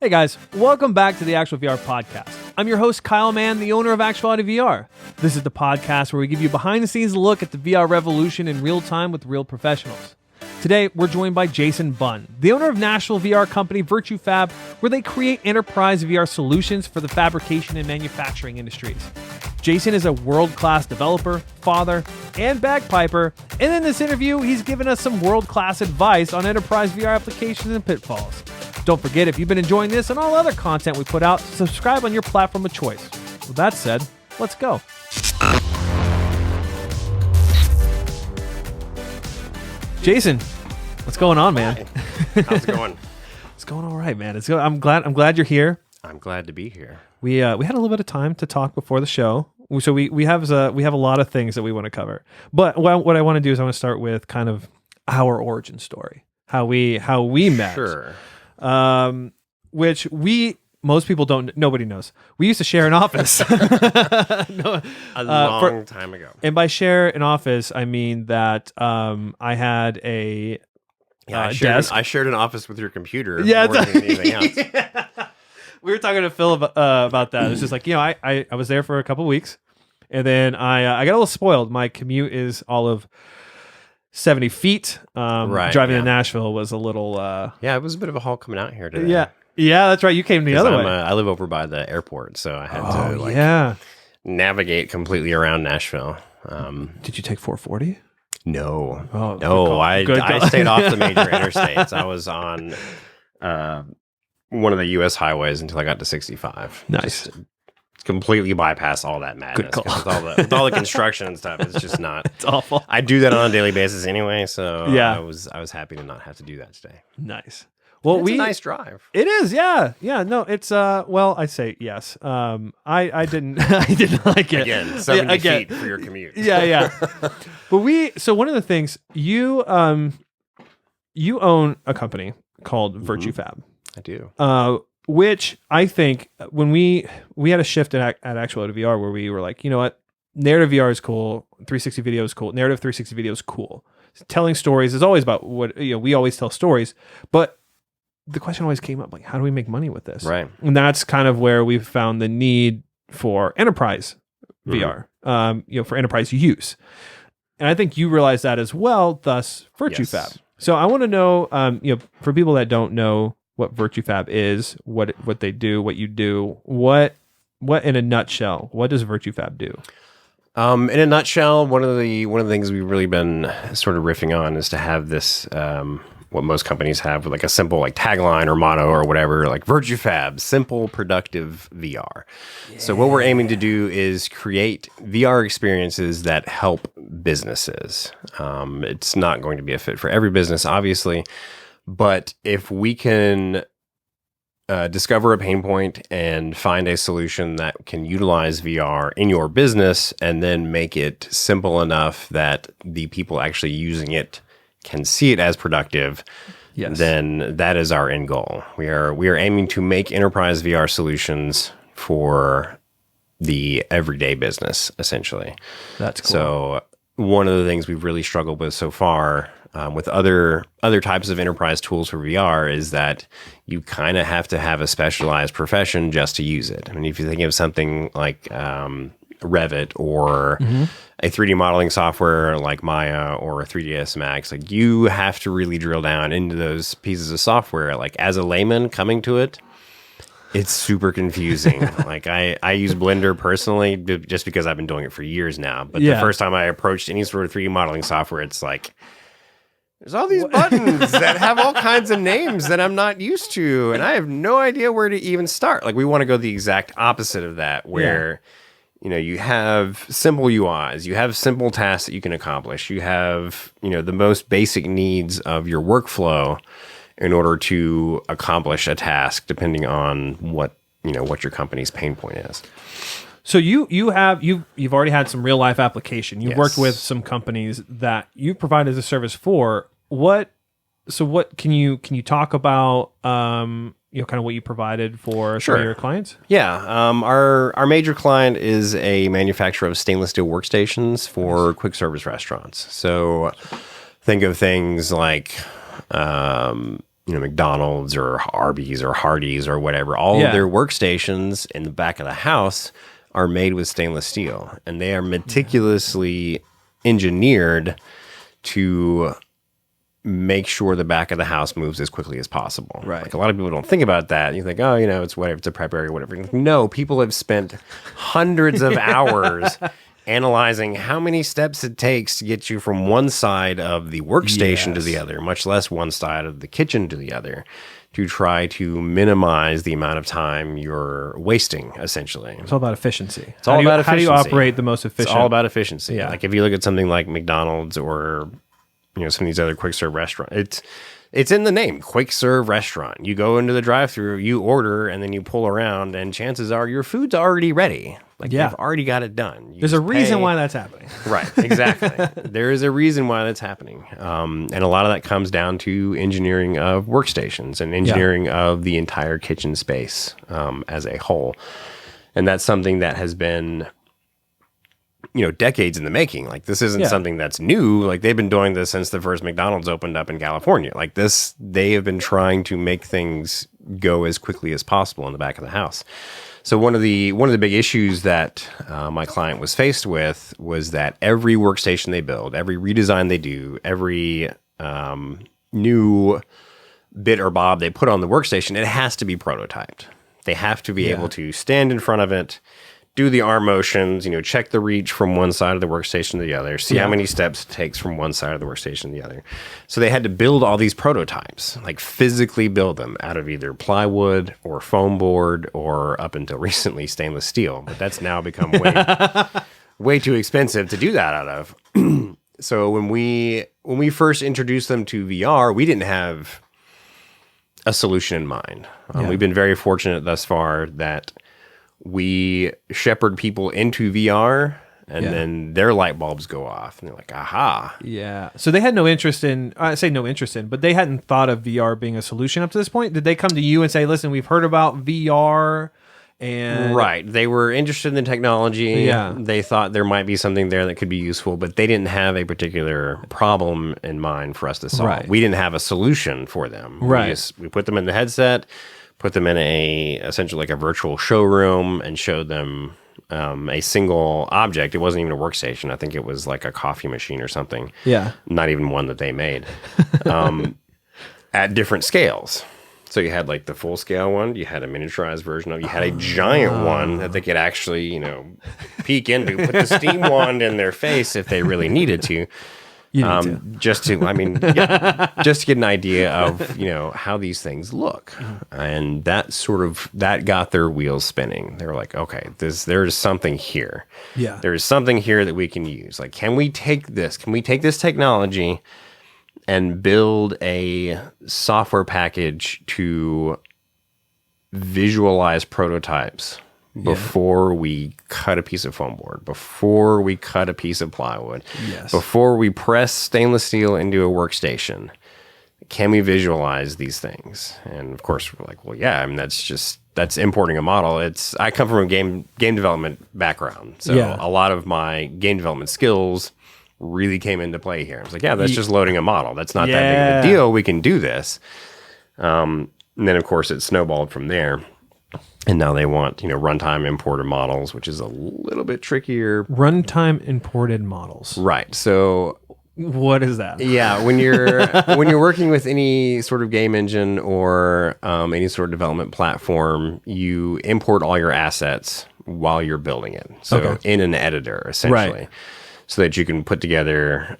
Hey guys, welcome back to the Actual VR podcast. I'm your host, Kyle Mann, the owner of Actuality VR. This is the podcast where we give you a behind-the-scenes look at the VR revolution in real time with real professionals. Today, we're joined by Jason Bunn, the owner of Nashville VR company VirtueFab, where they create enterprise VR solutions for the fabrication and manufacturing industries. Jason is a world-class developer, father, and bagpiper, and in this interview, he's given us some world-class advice on enterprise VR applications and pitfalls. Don't forget, if you've been enjoying this and all other content we put out, subscribe on your platform of choice. With that said, let's go. Jason, what's going on, man? Hi. How's it going? It's going all right, man. I'm glad you're here. I'm glad to be here. We had a little bit of time to talk before the show, so we have a lot of things that we want to cover. But what I want to do is I want to start with kind of our origin story, how we met. Sure. Which most people don't. Nobody knows. We used to share an office a long time ago. And by share an office, I mean that I had a desk. I shared an office with your computer. Yeah, more than anything else. Yeah. We were talking to Phil about that. It's just like, I was there for a couple weeks, and then I got a little spoiled. My commute is all of 70 feet. Driving to Nashville was a little... it was a bit of a haul coming out here today. Yeah, that's right. You came the other way. I live over by the airport, so I had to navigate completely around Nashville. Did you take 440? No. Oh, no, I stayed off the major interstates. I was on one of the U.S. highways until I got to 65. Nice. Just completely bypass all that madness. Good call. With all the construction and stuff, it's just not. It's awful. I do that on a daily basis anyway, so yeah. I was happy to not have to do that today. Nice. Well, it's a nice drive. It is, yeah. No, it's I say yes. I didn't I didn't like it. Again, 70 feet for your commute. Yeah. But so one of the things you own a company called VirtueFab. I do. Which I think when we had a shift at Actuality VR where we were like, you know what, narrative VR is cool, 360 video is cool, narrative 360 video is cool. Telling stories is always about what we always tell stories, but the question always came up, like, how do we make money with this? Right. And that's kind of where we've found the need for enterprise VR, for enterprise use. And I think you realize that as well, thus VirtueFab. Yes. So I want to know, for people that don't know what VirtueFab is, what they do, what you do, what in a nutshell, what does VirtueFab do? In a nutshell, one of the things we've really been sort of riffing on is to have this what most companies have with like a simple like tagline or motto or whatever, like VirtueFab, simple, productive VR. Yeah. So what we're aiming to do is create VR experiences that help businesses. It's not going to be a fit for every business, obviously, but if we can discover a pain point and find a solution that can utilize VR in your business and then make it simple enough that the people actually using it can see it as productive, then that is our end goal. We are aiming to make enterprise VR solutions for the everyday business, essentially. That's cool. So one of the things we've really struggled with so far with other types of enterprise tools for VR is that you kind of have to have a specialized profession just to use it. I mean, if you think of something like Revit or a 3D modeling software like Maya or a 3ds Max, like you have to really drill down into those pieces of software. Like as a layman coming to it, it's super confusing. Like I use Blender personally just because I've been doing it for years now. But the first time I approached any sort of 3D modeling software, it's like, there's all these buttons that have all kinds of names that I'm not used to, and I have no idea where to even start. Like we want to go the exact opposite of that, where you have simple UIs, you have simple tasks that you can accomplish, you have the most basic needs of your workflow in order to accomplish a task, depending on what your company's pain point is. So you've already had some real life application. You've worked with some companies that you provided a service for. What can you talk about? Kind of what you provided for some of your clients? Yeah, our major client is a manufacturer of stainless steel workstations for quick service restaurants. So think of things like McDonald's or Arby's or Hardee's or whatever, all of their workstations in the back of the house are made with stainless steel, and they are meticulously engineered to make sure the back of the house moves as quickly as possible. Right. Like, a lot of people don't think about that. You think, it's whatever, it's a prep area, whatever. No, people have spent hundreds of hours analyzing how many steps it takes to get you from one side of the workstation to the other, much less one side of the kitchen to the other, to try to minimize the amount of time you're wasting, essentially. It's all about efficiency. It's all about efficiency. How do you operate the most efficient? It's all about efficiency. Yeah. Like, if you look at something like McDonald's or some of these other quick serve restaurants, it's in the name, quick serve restaurant. You go into the drive-through, you order, and then you pull around, and chances are your food's already ready. Like, you've already got it done. There's a reason why that's happening. Right, exactly. There is a reason why that's happening. And a lot of that comes down to engineering of workstations and engineering of the entire kitchen space as a whole. And that's something that has been, decades in the making. Like, this isn't something that's new. Like, they've been doing this since the first McDonald's opened up in California. Like, they have been trying to make things go as quickly as possible in the back of the house. So one of the big issues that my client was faced with was that every workstation they build, every redesign they do, every new bit or bob they put on the workstation, it has to be prototyped. They have to be able to stand in front of it, do the arm motions, check the reach from one side of the workstation to the other, see how many steps it takes from one side of the workstation to the other. So they had to build all these prototypes, like physically build them out of either plywood or foam board or, up until recently, stainless steel. But that's now become way too expensive to do that out of. So when we first introduced them to VR, we didn't have a solution in mind. We've been very fortunate thus far that we shepherd people into VR, and then their light bulbs go off, and they're like, aha. Yeah. So they had no interest in, I say no interest in, but they hadn't thought of VR being a solution up to this point. Did they come to you and say, listen, we've heard about VR? And right. They were interested in the technology. Yeah. They thought there might be something there that could be useful, but they didn't have a particular problem in mind for us to solve. Right. We didn't have a solution for them. Right. We put them in the headset, put them in essentially like a virtual showroom, and showed them a single object. It wasn't even a workstation. I think it was like a coffee machine or something. Yeah. Not even one that they made. At different scales. So you had like the full scale one, you had a miniaturized version of, you had a giant one that they could actually, peek into, put the steam wand in their face if they really needed to. Just to get an idea of, how these things look. And that got their wheels spinning. They were like, okay, there's something here. Yeah. There's something here that we can use. Like, can we take this technology and build a software package to visualize prototypes before we cut a piece of foam board, before we cut a piece of plywood, before we press stainless steel into a workstation? Can we visualize these things? And of course, we're like, well, yeah, that's importing a model. I come from a game development background, so a lot of my game development skills really came into play here. I was like, yeah, that's just loading a model. That's not that big of a deal. We can do this. And then, of course, it snowballed from there. And now they want, runtime imported models, which is a little bit trickier. Runtime imported models. Right. So what is that? Yeah, when you're working with any sort of game engine or any sort of development platform, you import all your assets while you're building it. So in an editor, essentially. Right. So that you can put together,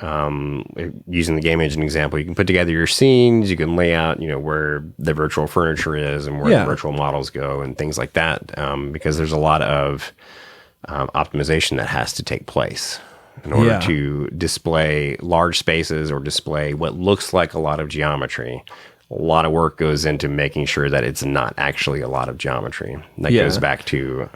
using the game engine example, you can put together your scenes, you can lay out, where the virtual furniture is and where the virtual models go and things like that, because there's a lot of optimization that has to take place in order to display large spaces or display what looks like a lot of geometry. A lot of work goes into making sure that it's not actually a lot of geometry. And that goes back to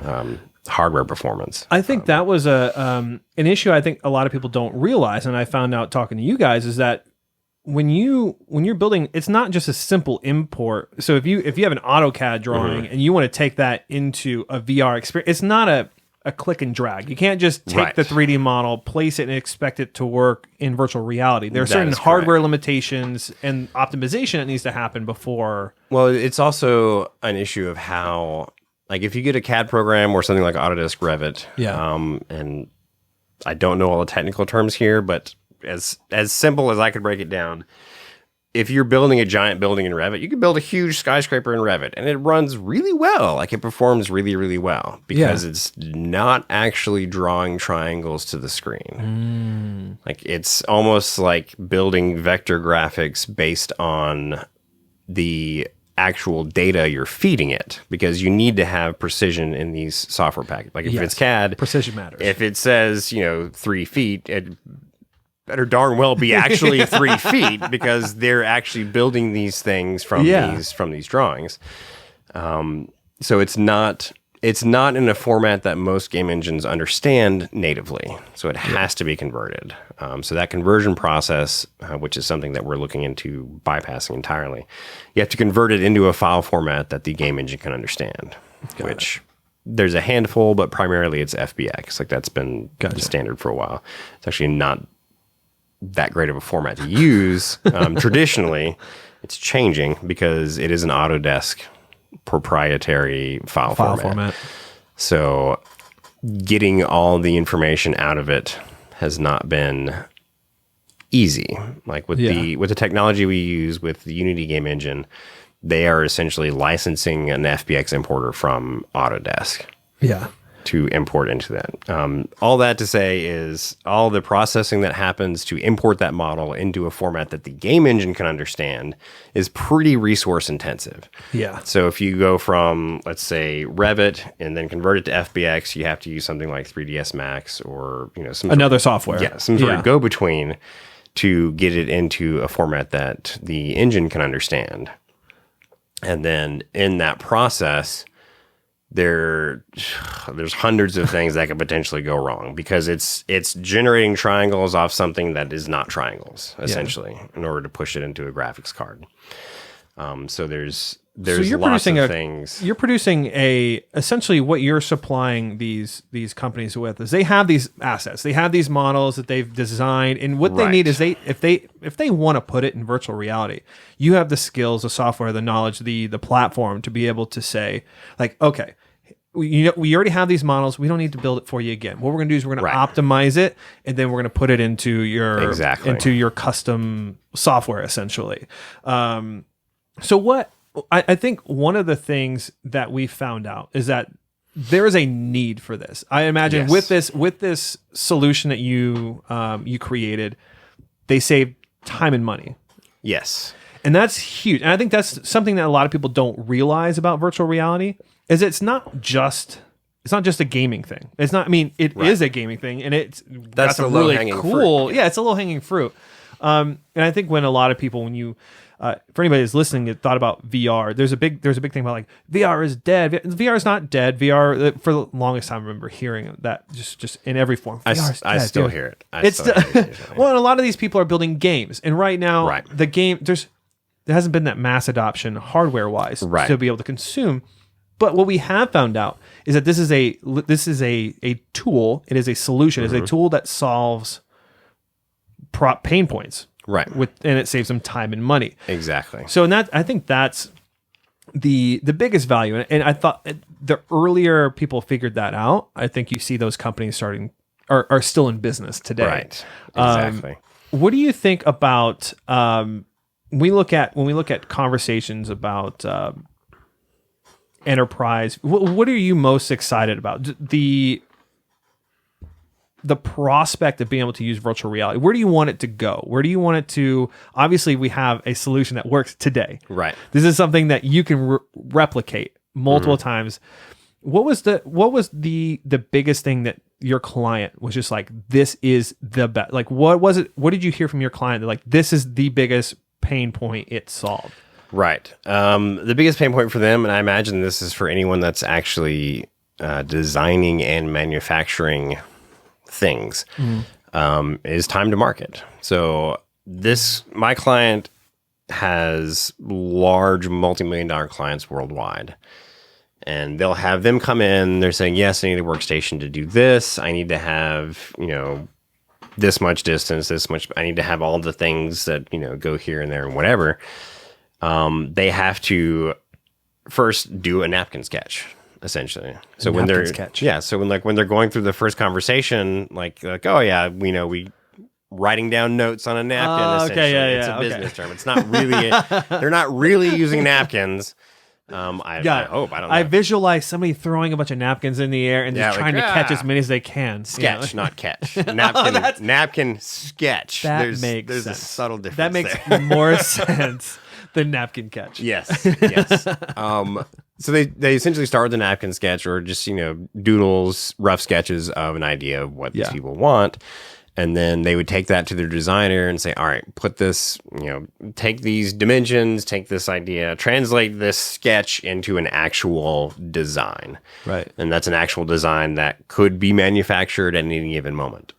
hardware performance. I think that was an issue I think a lot of people don't realize, and I found out talking to you guys, is that when you're building, it's not just a simple import. So if you have an AutoCAD drawing and you want to take that into a VR experience, it's not a click and drag. You can't just take the 3D model, place it, and expect it to work in virtual reality. There are certain hardware limitations and optimization that needs to happen before. Well, it's also an issue of how, like, if you get a CAD program or something like Autodesk Revit, and I don't know all the technical terms here, but as simple as I could break it down, if you're building a giant building in Revit, you can build a huge skyscraper in Revit, and it runs really well. Like, it performs really, really well because it's not actually drawing triangles to the screen. Like, it's almost like building vector graphics based on the actual data you're feeding it, because you need to have precision in these software packages. Like, if it's CAD, precision matters. If it says, 3 feet, it better darn well be actually 3 feet, because they're actually building these things from these drawings. So it's not in a format that most game engines understand natively. So it has to be converted. So that conversion process, which is something that we're looking into bypassing entirely, you have to convert it into a file format that the game engine can understand. There's a handful, but primarily it's FBX. Like, that's been the standard for a while. It's actually not that great of a format to use. Traditionally, it's changing because it is an Autodesk proprietary file format. So getting all the information out of it has not been easy. Like, with the technology we use with the Unity game engine, they are essentially licensing an FBX importer from Autodesk. To import into that. All that to say is all the processing that happens to import that model into a format that the game engine can understand is pretty resource intensive. So if you go from, let's say, Revit and then convert it to FBX, you have to use something like 3ds Max or some another software. Some sort of go-between to get it into a format that the engine can understand. And then in that process, there's hundreds of things that could potentially go wrong, because it's generating triangles off something that is not triangles, essentially, in order to push it into a graphics card. So there's lots of things. You're producing essentially what you're supplying these companies with is they have these assets, they have these models that they've designed, and what they need is if they want to put it in virtual reality, you have the skills, the software, the knowledge, the platform to be able to say, like, okay, we already have these models. We don't need to build it for you again. What we're going to do is we're going to optimize it, and then we're going to put it into your custom software, essentially. So what I think one of the things that we found out is that there is a need for this. I imagine with this solution that you created, they save time and money. Yes. And that's huge. And I think that's something that a lot of people don't realize about virtual reality, is it's not just a gaming thing. It's not, I mean, it is a gaming thing, and that's a really cool. Fruit. Yeah, it's a low-hanging fruit. And I think when a lot of people, when you for anybody who's listening that thought about VR, there's a big thing about, like, VR is dead. VR is not dead. VR, for the longest time, I remember hearing that just in every form. I still hear it. Well, and a lot of these people are building games, and right now the game there hasn't been that mass adoption hardware wise to be able to consume. But what we have found out is that this is a tool. It is a solution. It is a tool that solves pain points. And it saves them time and money. Exactly. So, I think that's the biggest value. And I thought the earlier people figured that out, I think you see those companies are still in business today. Right. Exactly. What do you think about when we look at conversations about enterprise? What are you most excited about? The prospect of being able to use virtual reality. Where do you want it to go? Where do you want it to? Obviously, we have a solution that works today. Right. This is something that you can replicate multiple times. What was the biggest thing that your client was just like, this is the best? Like, what was it? What did you hear from your client that, like, this is the biggest pain point it solved? Right. The biggest pain point for them, and I imagine this is for anyone that's actually designing and manufacturing things, is time to market. So my client has large multi-million-dollar clients worldwide, And they'll have them come in. They're saying, yes, I need a workstation to do this. I need to have, this much distance, this much. I need to have all the things that, go here and there and whatever. They have to first do a napkin sketch, essentially. So when they're so when they're going through the first conversation, like oh yeah, we writing down notes on a napkin. Essentially, it's a business term. It's not really. They're not really using napkins. I hope. I don't know. I visualize somebody throwing a bunch of napkins in the air and just trying to catch as many as they can. Sketch, not catch. Napkin sketch. There's sense. A subtle difference. That makes more sense than napkin catch. Yes. So they essentially start with the napkin sketch, or just doodles, rough sketches of an idea of what these people want. And then they would take that to their designer and say, all right, put this, take these dimensions, take this idea, translate this sketch into an actual design. Right. And that's an actual design that could be manufactured at any given moment.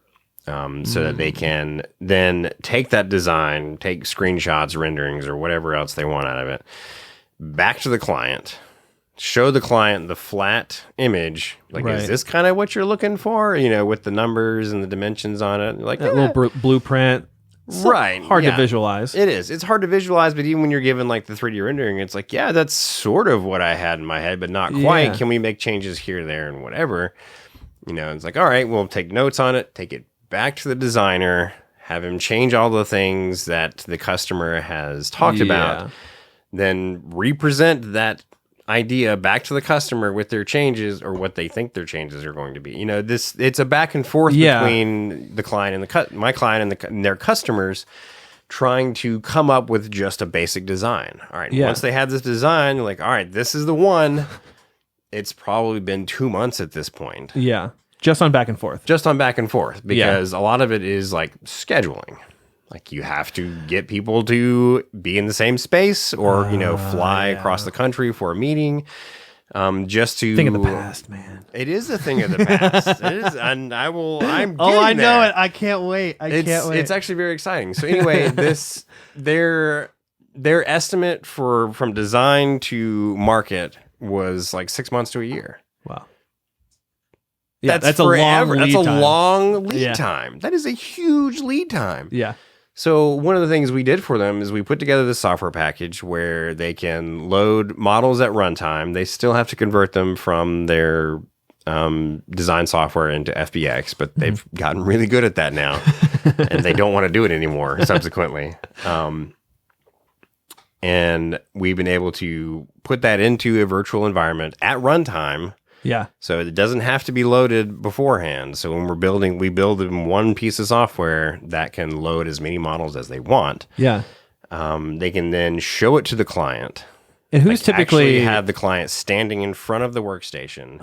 So that they can then take that design, take screenshots, renderings, or whatever else they want out of it, back to the client. Show the client the flat image. Like, is this kind of what you're looking for? With the numbers and the dimensions on it. Like that little blueprint. Right. Hard to visualize. It is. It's hard to visualize, but even when you're given like the 3D rendering, it's like, yeah, that's sort of what I had in my head, but not quite. Can we make changes here, there, and whatever? It's like, all right, we'll take notes on it, take it back to the designer, have him change all the things that the customer has talked about, then represent that idea back to the customer with their changes, or what they think their changes are going to be. It's a back and forth between the client and my client and their customers, trying to come up with just a basic design. All right. Once they have this design, they're like, all right, this is the one. It's probably been 2 months at this point. Yeah. Just on back and forth. Because a lot of it is like scheduling. Like, you have to get people to be in the same space, or fly across the country for a meeting. Just to thing of the past, man. It is a thing of the past. It is, and I'm I know it. I can't wait. It's actually very exciting. So anyway, their estimate from design to market was like 6 months to a year. Wow. Yeah, that's forever. That's a long lead time. That is a huge lead time. Yeah. So one of the things we did for them is we put together this software package where they can load models at runtime. They still have to convert them from their design software into FBX, but they've gotten really good at that now, and they don't want to do it anymore subsequently. And we've been able to put that into a virtual environment at runtime. Yeah. So it doesn't have to be loaded beforehand. So when we build in one piece of software that can load as many models as they want. Yeah. They can then show it to the client. And who's typically have the client standing in front of the workstation.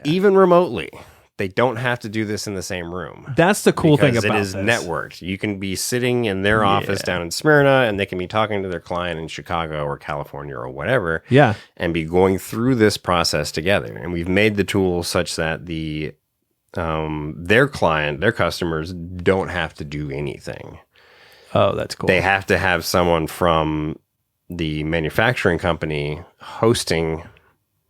Even remotely. They don't have to do this in the same room. That's the cool thing about this. It is networked. You can be sitting in their office down in Smyrna, and they can be talking to their client in Chicago or California or whatever. Yeah. And be going through this process together. And we've made the tool such that their customers don't have to do anything. Oh, that's cool. They have to have someone from the manufacturing company hosting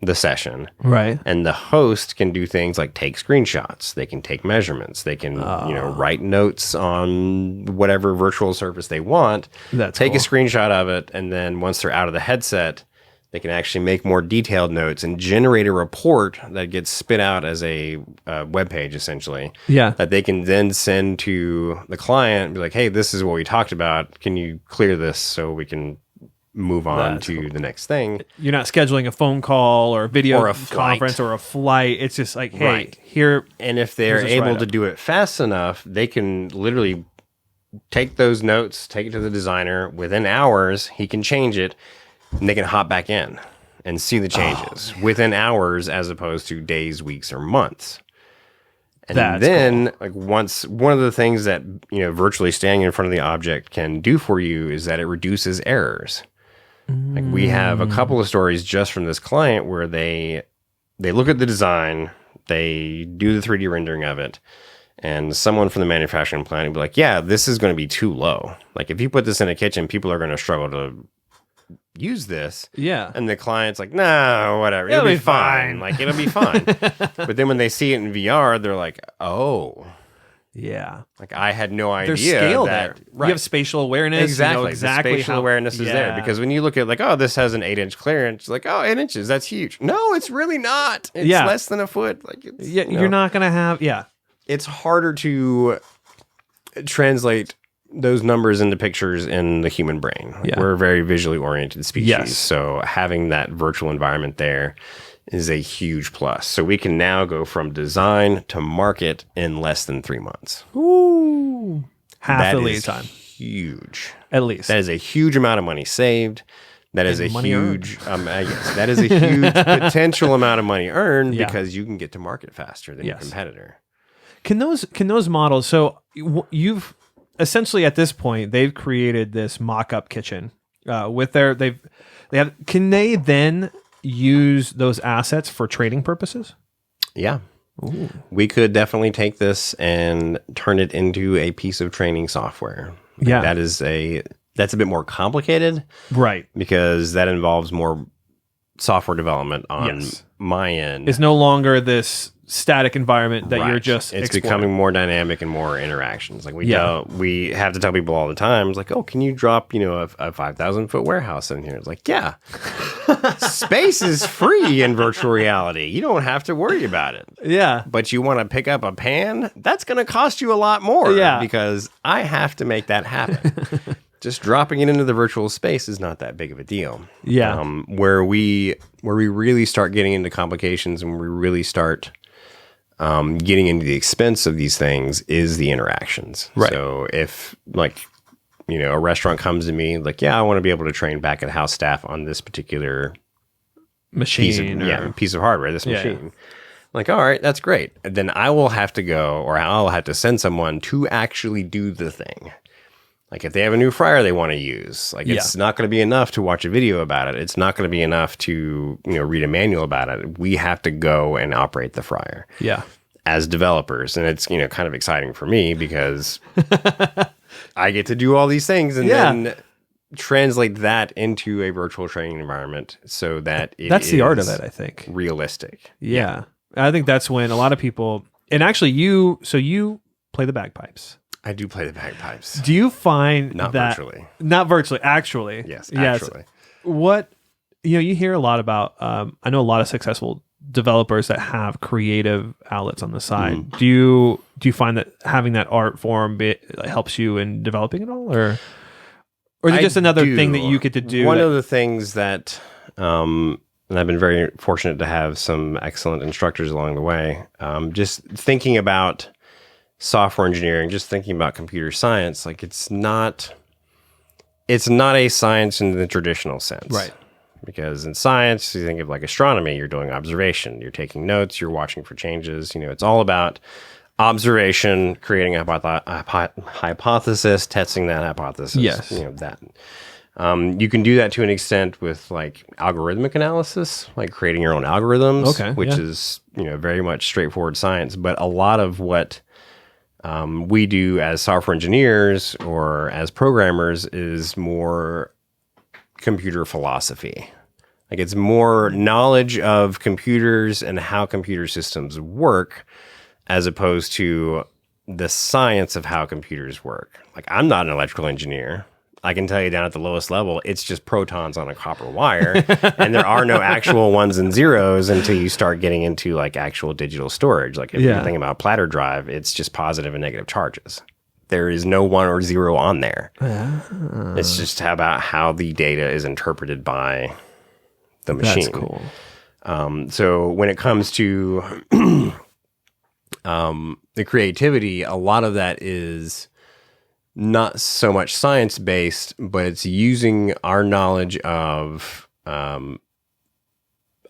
the session, right? And the host can do things like take screenshots. They can take measurements. They can write notes on whatever virtual surface they want. Take a screenshot of it, and then once they're out of the headset, they can actually make more detailed notes and generate a report that gets spit out as a web page, essentially. Yeah, that they can then send to the client and be like, "Hey, this is what we talked about. Can you clear this so we can move on to the next thing?" You're not scheduling a phone call or a video or a conference or a flight. It's just like, hey, here. And if they're able to do it fast enough, they can literally take those notes, take it to the designer. Within hours, he can change it, and they can hop back in and see the changes within hours, as opposed to days, weeks, or months. And then, like, once one of the things that virtually standing in front of the object can do for you is that it reduces errors. Like, we have a couple of stories just from this client where they look at the design, they do the 3D rendering of it, and someone from the manufacturing plant would be like, yeah, this is going to be too low. Like, if you put this in a kitchen, people are going to struggle to use this. Yeah. And the client's like, no, whatever. It'll be fine. Like, it'll be fine. But then when they see it in VR, they're like, oh. Yeah. Like, I had no idea. There's scale that, there. Right. You have spatial awareness. Exactly. You know exactly the spatial awareness is there. Because when you look at, like, oh, this has an 8-inch clearance, like, oh, 8 inches, that's huge. No, it's really not. It's less than a foot. Like, it's, you're not going to have, It's harder to translate those numbers into pictures in the human brain. Like, we're a very visually oriented species. Yes. So having that virtual environment there is a huge plus. So we can now go from design to market in less than 3 months. Ooh. Half the lead time. Huge. At least. That is a huge amount of money saved. That is a huge, yes, that is a huge potential amount of money earned because you can get to market faster than your competitor. Can those models, so you've essentially at this point, they've created this mock-up kitchen with can they then use those assets for trading purposes? Yeah. Ooh. We could definitely take this and turn it into a piece of training software. Yeah. That's a bit more complicated. Right. Because that involves more software development on my end. It's no longer this static environment that you're just it's exploring. Becoming more dynamic and more interactions. Like we have to tell people all the time, it's like, oh, can you drop, a 5,000 foot warehouse in here? It's like, yeah. Space is free in virtual reality. You don't have to worry about it. Yeah. But you want to pick up a pan? That's going to cost you a lot more. Yeah. Because I have to make that happen. Just dropping it into the virtual space is not that big of a deal. Yeah. Where we really start getting into complications and we really start getting into the expense of these things is the interactions. Right. So if a restaurant comes to me like, I want to be able to train back at house staff on this particular machine piece of hardware, this machine. Like, all right, that's great. And then I will have to go, or I'll have to send someone to actually do the thing. Like if they have a new fryer they want to use, like it's not going to be enough to watch a video about it. It's not going to be enough to, read a manual about it. We have to go and operate the fryer. Yeah. As developers. And it's, kind of exciting for me because I get to do all these things and then translate that into a virtual training environment so that that's the art of it, I think. Realistic. Yeah. I think that's when a lot of people, and actually you play the bagpipes. I do play the bagpipes. Do you find not virtually? Not virtually, actually. Yes, actually. What, you hear a lot about, I know a lot of successful developers that have creative outlets on the side. Mm. Do you find that having that art form helps you in developing it all? Or is it just another thing that you get to do? One of the things that, and I've been very fortunate to have some excellent instructors along the way, just thinking about software engineering, just thinking about computer science, like it's not a science in the traditional sense. Right. Because in science, you think of like astronomy, you're doing observation, you're taking notes, you're watching for changes. It's all about observation, creating a hypothesis, testing that hypothesis. Yes. That. You can do that to an extent with like algorithmic analysis, like creating your own algorithms, which is, very much straightforward science. But a lot of what we do as software engineers or as programmers is more computer philosophy. Like it's more knowledge of computers and how computer systems work as opposed to the science of how computers work. Like I'm not an electrical engineer. I can tell you down at the lowest level, it's just protons on a copper wire and there are no actual ones and zeros until you start getting into like actual digital storage. Like if you're thinking about a platter drive, it's just positive and negative charges. There is no 1 or 0 on there. It's just about how the data is interpreted by the machine. That's cool. So when it comes to the creativity, a lot of that is not so much science-based, but it's using our knowledge of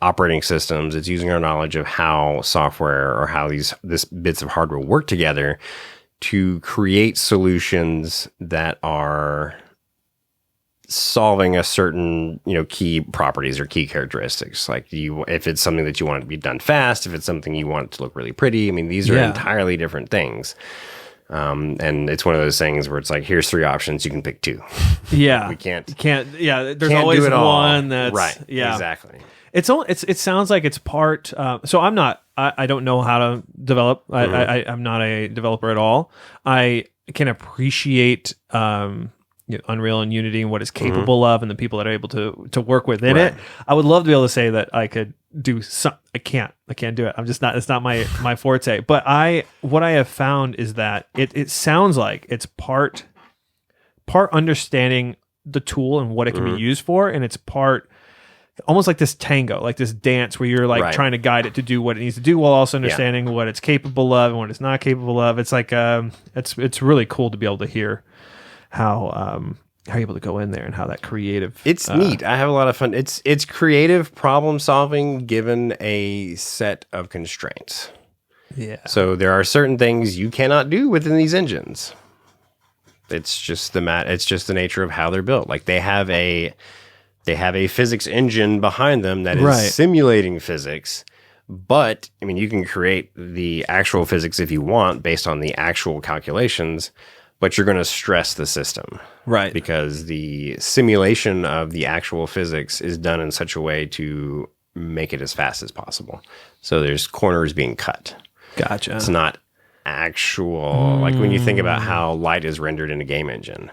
operating systems. It's using our knowledge of how software or how these bits of hardware work together to create solutions that are solving a certain, key properties or key characteristics. Like if it's something that you want it to be done fast, if it's something you want it to look really pretty. I mean, these are entirely different things. And it's one of those things where it's like, here's 3 options. You can pick 2. Yeah. We can't. Yeah. There's Can't always do it all. one that's right. Yeah. Exactly. It sounds like it's part. So I don't know how to develop. I'm not a developer at all. I can appreciate Unreal and Unity and what it's capable of, and the people that are able to work within it. I would love to be able to say that I could do some. I can't do it. I'm just not. It's not my forte. But what I have found is that it sounds like it's part understanding the tool and what it can be used for, and it's part almost like this tango, like this dance where you're like trying to guide it to do what it needs to do while also understanding what it's capable of and what it's not capable of. It's like it's really cool to be able to hear how you're able to go in there and how that creative. It's neat. I have a lot of fun. It's creative problem solving given a set of constraints. Yeah. So there are certain things you cannot do within these engines. It's just the nature of how they're built. Like they have a physics engine behind them that is simulating physics, but I mean, you can create the actual physics if you want based on the actual calculations, but you're going to stress the system. Right. Because the simulation of the actual physics is done in such a way to make it as fast as possible. So there's corners being cut. Gotcha. It's not actual, like when you think about how light is rendered in a game engine.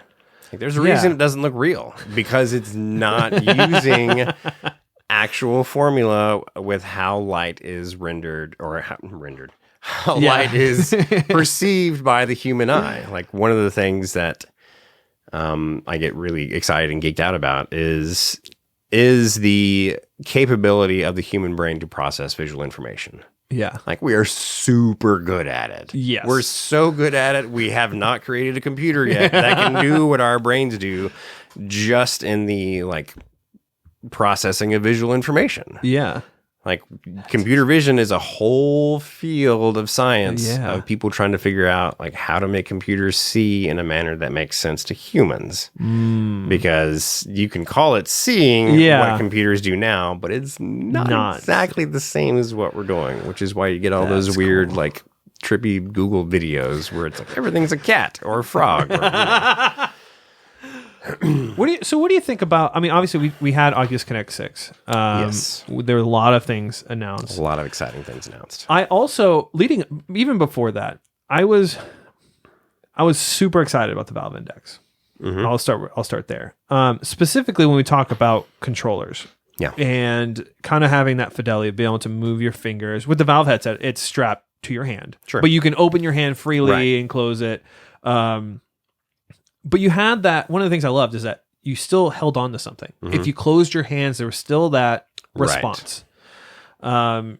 Like, there's a reason it doesn't look real, because it's not using actual formula with how light is rendered, or how light is perceived by the human eye. Like one of the things that I get really excited and geeked out about is the capability of the human brain to process visual information. Yeah. Like we are super good at it. Yes. We're so good at it. We have not created a computer yet that can do what our brains do just in the like processing of visual information. Yeah. Like computer vision is a whole field of science of people trying to figure out like how to make computers see in a manner that makes sense to humans. Because you can call it seeing what computers do now, but it's not exactly the same as what we're doing, which is why you get all those weird like trippy Google videos where it's like everything's a cat or a frog. Or, What do you think about? I mean, obviously we had Oculus Connect 6. Yes, there were a lot of things announced. A lot of exciting things announced. I also even before that, I was super excited about the Valve Index. I'll start there. Specifically when we talk about controllers. Yeah, and kind of having that fidelity of being able to move your fingers with the Valve headset. It's strapped to your hand, but you can open your hand freely and close it. But you had that. One of the things I loved is that you still held on to something. If you closed your hands, there was still that response. Then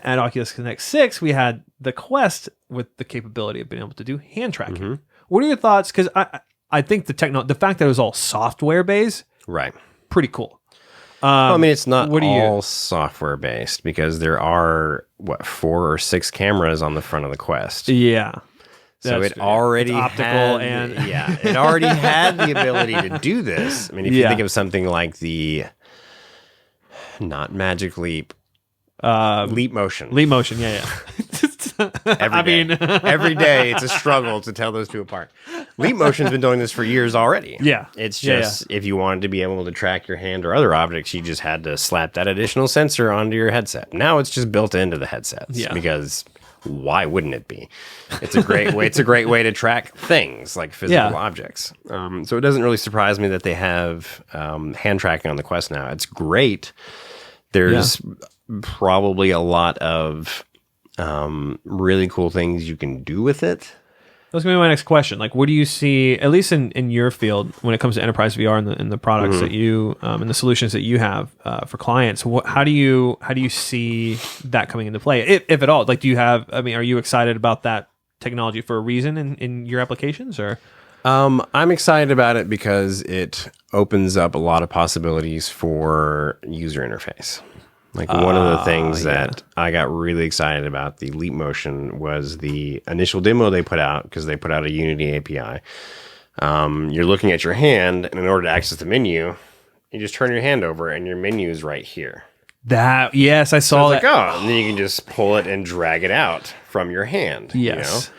at Oculus Connect 6, we had the Quest with the capability of being able to do hand tracking. What are your thoughts? Because I think the fact that it was all software based, pretty cool. Well, I mean, it's not all software based because there are 4 or 6 cameras on the front of the Quest. Yeah. So it already it already had the ability to do this. I mean, if you think of something like the not Magic Leap, Leap Motion. Leap Motion, yeah. Every day it's a struggle to tell those two apart. Leap Motion's been doing this for years already. Yeah. It's just if you wanted to be able to track your hand or other objects, you just had to slap that additional sensor onto your headset. Now it's just built into the headsets because why wouldn't it be? It's a great way. It's a great way to track things like physical objects. So it doesn't really surprise me that they have hand tracking on the Quest now. It's great. There's probably a lot of really cool things you can do with it. That's going to be my next question. Like, what do you see, at least in your field, when it comes to enterprise VR and the products that you and the solutions that you have for clients? How do you see that coming into play, if at all? Like, do you have? I mean, are you excited about that technology for a reason in your applications, or? I'm excited about it because it opens up a lot of possibilities for user interface. Like one of the things that I got really excited about the Leap Motion was the initial demo they put out, because they put out a Unity API. You're looking at your hand, and in order to access the menu, you just turn your hand over, and your menu is right here. I saw that. Like, and then you can just pull it and drag it out from your hand. Yes.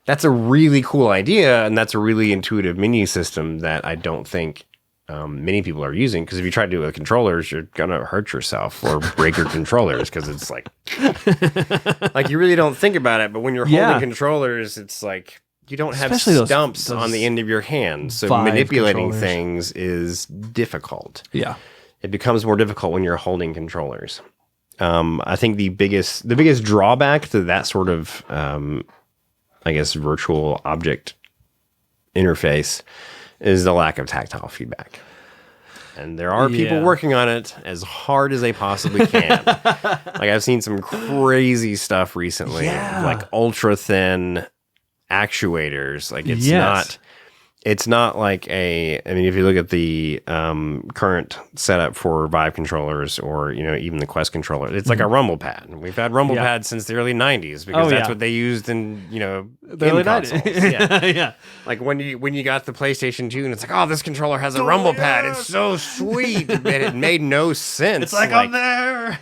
that's a really cool idea, and that's a really intuitive menu system that I don't think many people are using, because if you try to do it with controllers, you're gonna hurt yourself or break your controllers, because it's like you really don't think about it, but when you're holding controllers, it's like you don't have Especially stumps those on the end of your hand, so manipulating things is difficult. Yeah, it becomes more difficult when you're holding controllers. I think the biggest drawback to that sort of I guess virtual object interface is the lack of tactile feedback. And there are people working on it as hard as they possibly can. Like, I've seen some crazy stuff recently, like ultra thin actuators. Like, it's not like I mean, if you look at the current setup for Vive controllers, or, you know, even the Quest controller, it's like a rumble pad. We've had rumble pads since the early 90s, because that's what they used in, you know, the early consoles. 90s. Like when you got the PlayStation 2 and it's like, oh, this controller has a rumble pad. It's so sweet. But it made no sense. It's like I'm there.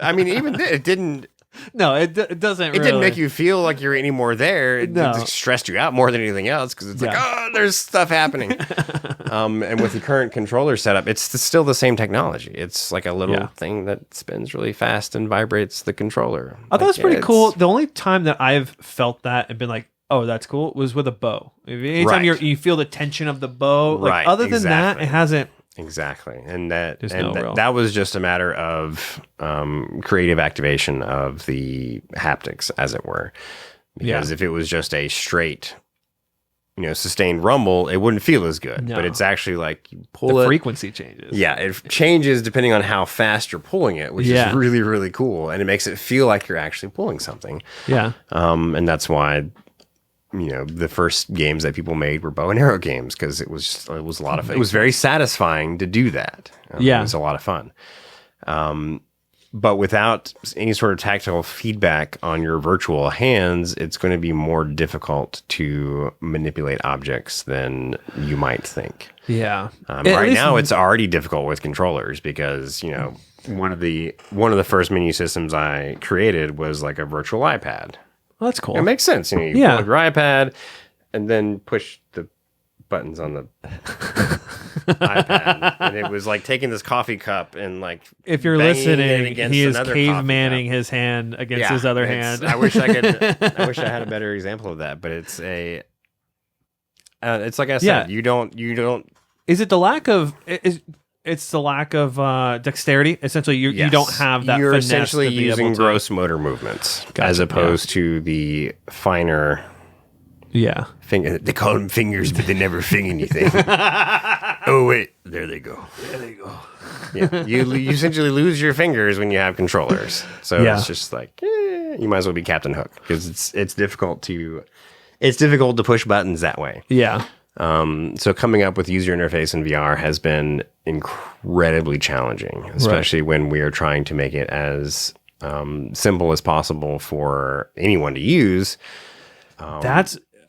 I mean, even it didn't. No, it doesn't. It didn't make you feel like you're any more there. It just stressed you out more than anything else, because it's like, oh, there's stuff happening. And with the current controller setup, it's still the same technology. It's like a little thing that spins really fast and vibrates the controller. I thought it was pretty cool. The only time that I've felt that and been like, oh, that's cool, was with a bow. Anytime you feel the tension of the bow, like other than that, it hasn't. Exactly. And that was just a matter of creative activation of the haptics, as it were. Because if it was just a straight, you know, sustained rumble, it wouldn't feel as good. No. But it's actually like you pull the frequency changes. Yeah, it changes depending on how fast you're pulling it, which is really, really cool. And it makes it feel like you're actually pulling something. Yeah. And that's why, you know, the first games that people made were bow and arrow games, because it was a lot of fun. It was very satisfying to do that. It was a lot of fun. But without any sort of tactile feedback on your virtual hands, it's going to be more difficult to manipulate objects than you might think. Yeah. Right now, it's already difficult with controllers, because, you know, one of the first menu systems I created was like a virtual iPad. Well, that's cool. It makes sense. You know, you plug your iPad and then push the buttons on the iPad. And it was like taking this coffee cup and like, if you're listening, he is cavemanning his hand against his other hand. I wish I had a better example of that, but it's it's like I said, you don't. Is it the lack of It's the lack of dexterity. Essentially, you don't have that. You're finesse essentially to be using able to... gross motor movements as opposed to the finer. Yeah, they call them fingers, but they never fing anything. Oh wait, there they go. There they go. Yeah, you essentially lose your fingers when you have controllers. So it's just like you might as well be Captain Hook, because it's difficult to push buttons that way. Yeah. So coming up with user interface in VR has been incredibly challenging, especially when we are trying to make it as simple as possible for anyone to use.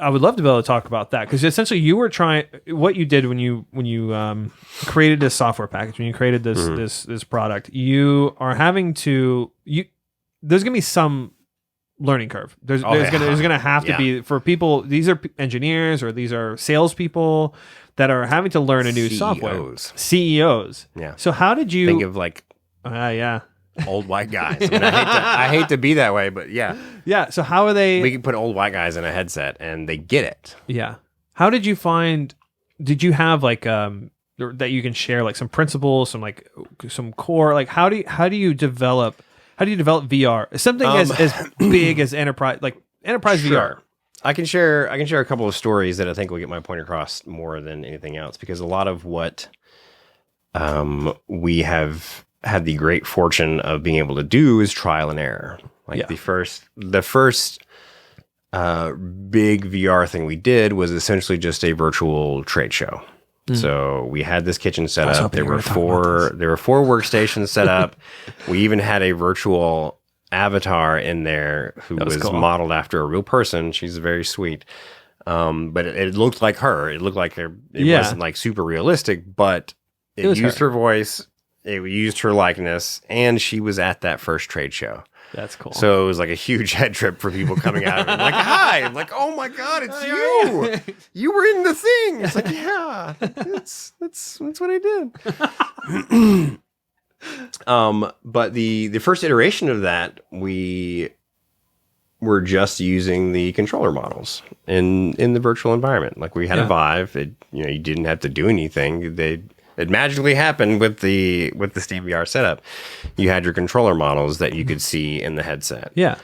I would love to be able to talk about that, because essentially you were trying. What you did when you created this software package, when you created this product, you are having to there's gonna be some learning curve. There's gonna have to be, for people. These are engineers, or these are salespeople that are having to learn a new software. CEOs. Yeah. So how did you think of like? Old white guys. I mean, I hate to be that way, but yeah. Yeah. So how are they? We can put old white guys in a headset and they get it. Yeah. How did you find? Did you have like that you can share, like some principles, some core? Like how do you develop VR? Something as big as enterprise VR. I can share a couple of stories that I think will get my point across more than anything else, because a lot of what we have had the great fortune of being able to do is trial and error. Like the first big VR thing we did was essentially just a virtual trade show. So we had this kitchen set up. There were four workstations set up. We even had a virtual avatar in there who was cool. Modeled after a real person. She's very sweet. But it looked like her. It looked like her. It wasn't like super realistic, but it used her voice. it used her likeness, and she was at that first trade show. That's cool. So it was like a huge head trip for people coming out of it. Like, hi. I'm like, oh my God, it's you. You were in the thing. It's like, yeah, that's what I did. But the first iteration of that, we were just using the controller models in the virtual environment. Like we had a Vive. You didn't have to do anything. It magically happened with the Steam VR setup. You had your controller models that you could see in the headset. Yeah.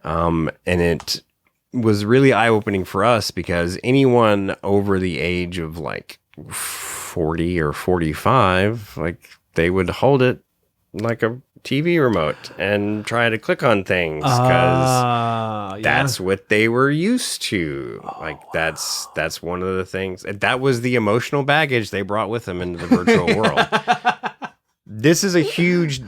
And it was really eye-opening for us because anyone over the age of like 40 or 45, like they would hold it like a TV remote and try to click on things because that's what they were used to. That's one of the things. That was the emotional baggage they brought with them into the virtual world. This is a huge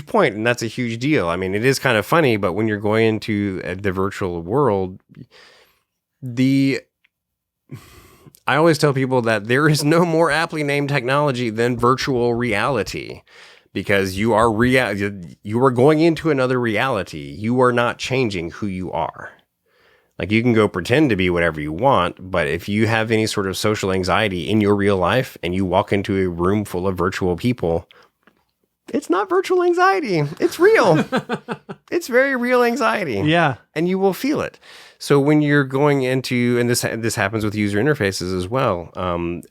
point, and that's a huge deal. I mean, it is kind of funny, but when you're going into the virtual world, I always tell people that there is no more aptly named technology than virtual reality. Because you are going into another reality. You are not changing who you are. Like you can go pretend to be whatever you want, but if you have any sort of social anxiety in your real life and you walk into a room full of virtual people, it's not virtual anxiety. It's real. It's very real anxiety. Yeah. And you will feel it. So when you're going into, and this happens with user interfaces as well,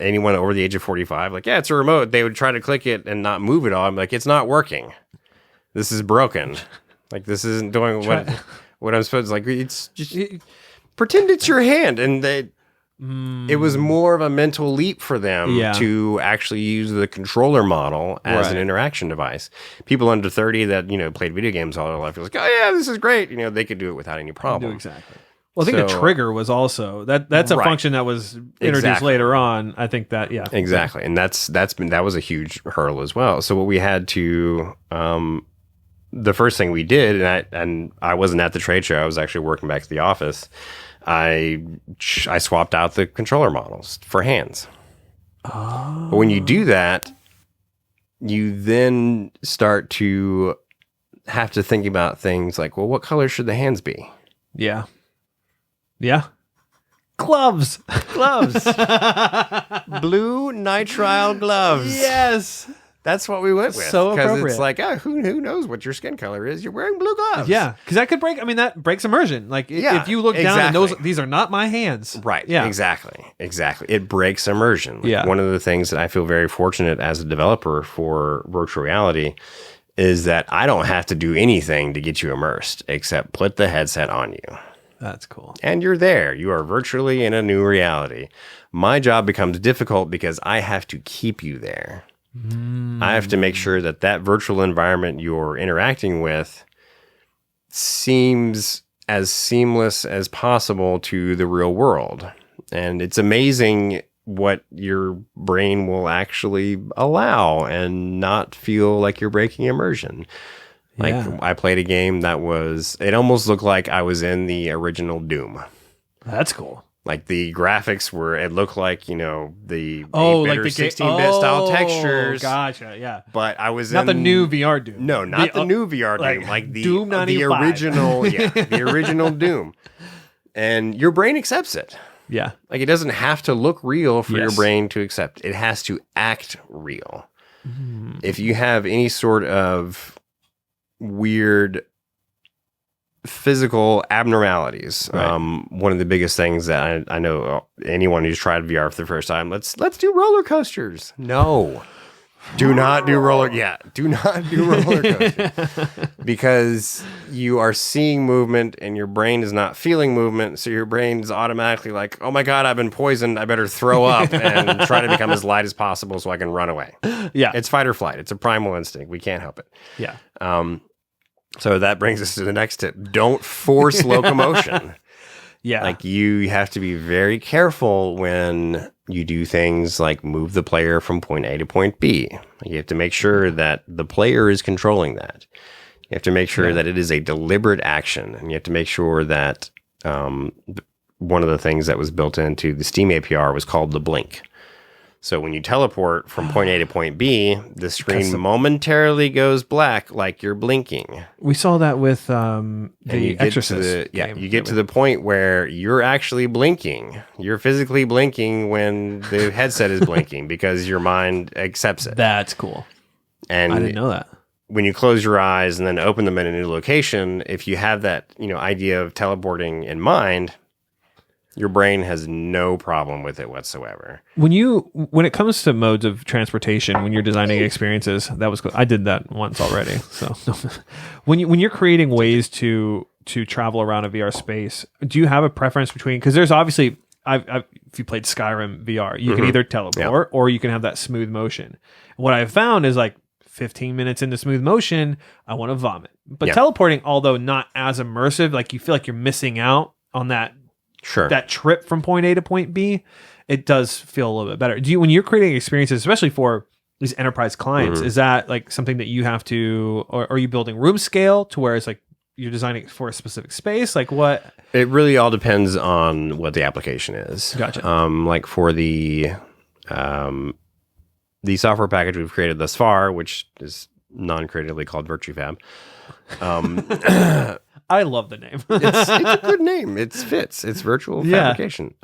anyone over the age of 45, like, yeah, it's a remote. They would try to click it and not move it all. I'm like, it's not working. This is broken. Like, this isn't doing what I'm supposed to. Like, it's just, pretend it's your hand. And it was more of a mental leap for them to actually use the controller model as an interaction device. People under 30 that, played video games all their life were like, oh, yeah, this is great. They could do it without any problem. Exactly. Well, I think the trigger was also that's a function that was introduced later on. I think that exactly, and that was a huge hurdle as well. So what we had to the first thing we did, and I wasn't at the trade show. I was actually working back at the office. I swapped out the controller models for hands. Oh. But when you do that, you then start to have to think about things like, well, what color should the hands be? Yeah. Yeah. Gloves. Blue nitrile gloves. Yes. That's what we went with. So appropriate. Because it's like, who knows what your skin color is? You're wearing blue gloves. Yeah. Because that could break. I mean, that breaks immersion. Like, if you look down and these are not my hands. Right. Yeah. Exactly. It breaks immersion. Like, one of the things that I feel very fortunate as a developer for virtual reality is that I don't have to do anything to get you immersed except put the headset on you. That's cool. And you're there. You are virtually in a new reality. My job becomes difficult because I have to keep you there. I have to make sure that virtual environment you're interacting with seems as seamless as possible to the real world. And it's amazing what your brain will actually allow and not feel like you're breaking immersion. Like I played a game that it almost looked like I was in the original Doom. That's cool. Like the graphics it looked like, the 8-bit or 16-bit style textures. Gotcha, yeah. But I was not the new VR Doom. No, not the new VR Doom. Like Doom 95. The original, the original Doom. And your brain accepts it. Yeah. Like it doesn't have to look real for your brain to accept. It has to act real. If you have any sort of weird physical abnormalities. One of the biggest things that I know anyone who's tried VR for the first time, let's do roller coasters. No. Do not do roller coasters. Because you are seeing movement and your brain is not feeling movement, so your brain is automatically like, oh my God, I've been poisoned. I better throw up and try to become as light as possible so I can run away. Yeah. It's fight or flight. It's a primal instinct. We can't help it. Yeah. So that brings us to the next tip. Don't force locomotion. Yeah. Like you have to be very careful when you do things like move the player from point A to point B. You have to make sure that the player is controlling that. You have to make sure that it is a deliberate action. And you have to make sure that one of the things that was built into the Steam APR was called the blink. So when you teleport from point A to point B, the screen momentarily goes black like you're blinking. We saw that with the Exorcist. You get to the point where you're actually blinking. You're physically blinking when the headset is blinking because your mind accepts it. That's cool. And I didn't know that. When you close your eyes and then open them in a new location, if you have that, idea of teleporting in mind, your brain has no problem with it whatsoever. When it comes to modes of transportation, when you're designing experiences, that was cool. I did that once already. So when you're creating ways to travel around a VR space, do you have a preference between? Because there's obviously, if you played Skyrim VR, you can either teleport or you can have that smooth motion. What I've found is 15 minutes into smooth motion, I want to vomit. But teleporting, although not as immersive, you feel like you're missing out on that. Sure. That trip from point A to point B, it does feel a little bit better. When you're creating experiences, especially for these enterprise clients, is that something that you have to, or are you building room scale to where it's you're designing for a specific space? What? It really all depends on what the application is. Gotcha. For the software package we've created thus far, which is non-creatively called VirtueFab. I love the name. It's a good name. It fits. It's virtual fabrication.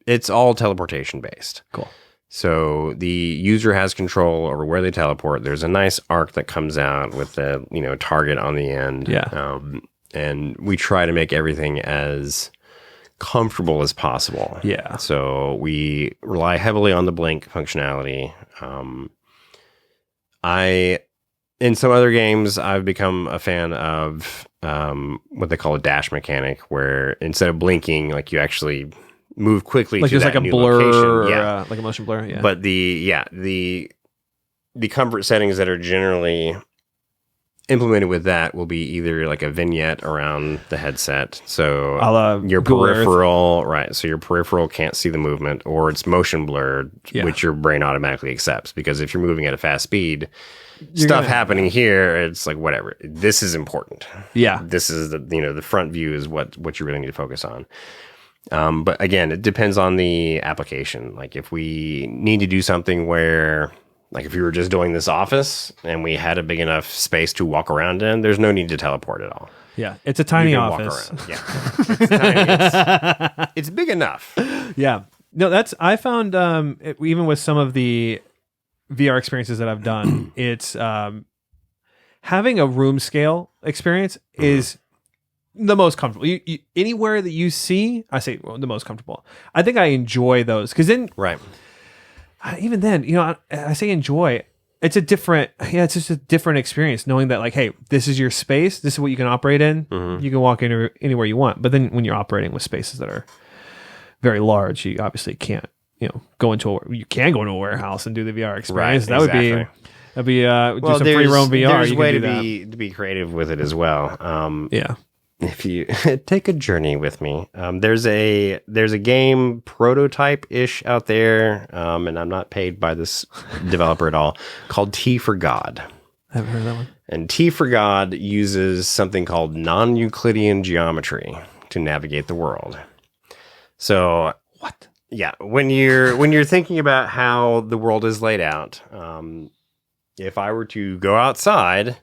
It's all teleportation based. Cool. So the user has control over where they teleport. There's a nice arc that comes out with the target on the end. Yeah. And we try to make everything as comfortable as possible. Yeah. So we rely heavily on the blink functionality. In some other games, I've become a fan of what they call a dash mechanic, where instead of blinking, you actually move quickly to there's that a new blur location. or like a motion blur. Yeah. But the comfort settings that are generally implemented with that will be either a vignette around the headset, so your peripheral, right? So your peripheral can't see the movement, or it's motion blurred, which your brain automatically accepts, because if you're moving at a fast speed, stuff happening here, it's whatever. This is important. Yeah, this is the front view is what you really need to focus on. But again, it depends on the application. If we need to do something where, if we were just doing this office and we had a big enough space to walk around in, there's no need to teleport at all. Yeah, it's a tiny office. Walk around. Yeah, it's big enough. Yeah, no, I found even with some of the VR experiences that I've done, it's having a room scale experience is the most comfortable. You anywhere that you see, I say the most comfortable. I think I enjoy those because then, right. Even then, I say enjoy. It's it's just a different experience knowing that hey, this is your space. This is what you can operate in. You can walk in anywhere you want. But then when you're operating with spaces that are very large, you obviously can't. You can go into a warehouse and do the VR experience. Right, That'd be do some free roam VR. There's a way to be creative with it as well. If you take a journey with me, there's a game prototype-ish out there, and I'm not paid by this developer at all, called T for God. I haven't heard of that one. And T for God uses something called non-Euclidean geometry to navigate the world. So what? Yeah, when you're thinking about how the world is laid out, if I were to go outside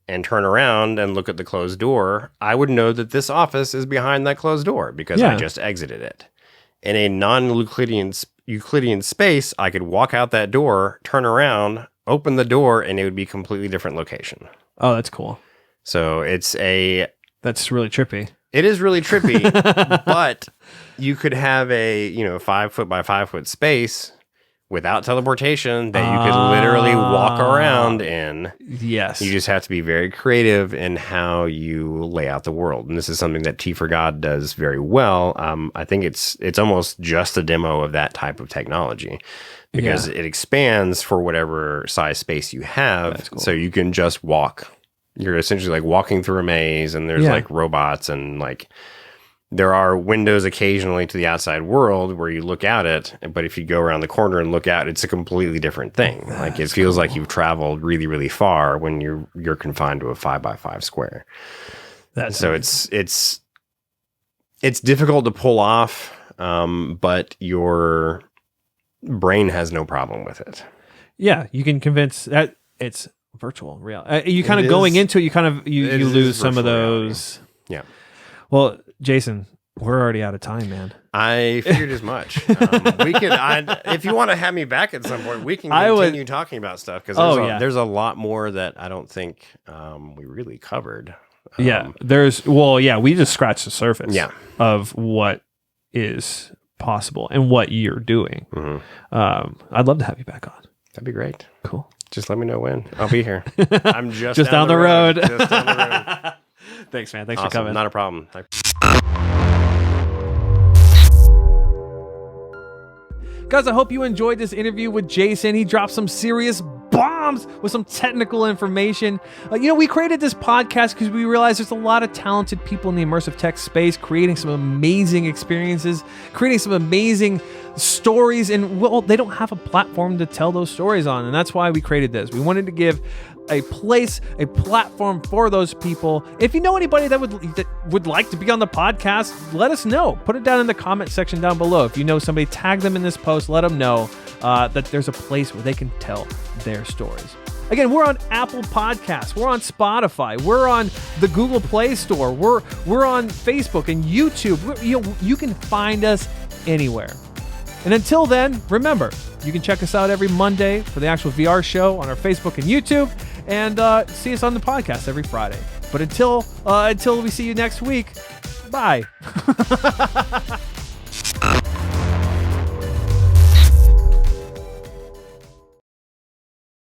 and turn around and look at the closed door, I would know that this office is behind that closed door because I just exited it. In a non-Euclidean space, I could walk out that door, turn around, open the door, and it would be a completely different location. Oh, that's cool. So that's really trippy. It is really trippy, but you could have a 5 foot by 5 foot space without teleportation that you could literally walk around in. Yes. You just have to be very creative in how you lay out the world. And this is something that T for God does very well. I think it's almost just a demo of that type of technology because it expands for whatever size space you have. That's cool. So you can just walk. You're essentially walking through a maze, and there's robots, and there are windows occasionally to the outside world where you look out it, but if you go around the corner and look out, it's a completely different thing. It feels like you've traveled really, really far when you're confined to a 5 by 5 square. So it's difficult to pull off, but brain has no problem with it. Yeah, you can convince that it's virtual reality. You kind of It going is- into it, you kind of you lose some of virtual reality. those. Yeah. Well, Jason, we're already out of time, man. I figured as much. We could, if you want to have me back at some point, we can continue talking about stuff because there's a lot more that I don't think we really covered. We just scratched the surface of what is possible and what you're doing. I'd love to have you back on. That'd be great. Cool. Just let me know when. I'll be here. I'm just down the road. Just down the road. Thanks, man. Thanks Awesome. for coming. Not a problem. Guys, I hope you enjoyed this interview with Jason. He dropped some serious bombs with some technical information. We created this podcast because we realized there's a lot of talented people in the immersive tech space creating some amazing experiences, creating some amazing stories, and they don't have a platform to tell those stories on, and that's why we created this. We wanted to give a platform for those people. If you know anybody that would like to be on the podcast, let us know. Put it down in the comment section down below. If you know somebody, tag them in this post. Let them know that there's a place where they can tell their stories. Again, we're on Apple Podcasts. We're on Spotify. We're on the Google Play Store. We're on Facebook and YouTube. You can find us anywhere. And until then, remember, you can check us out every Monday for the Actual VR show on our Facebook and YouTube, and see us on the podcast every Friday. But until we see you next week, bye.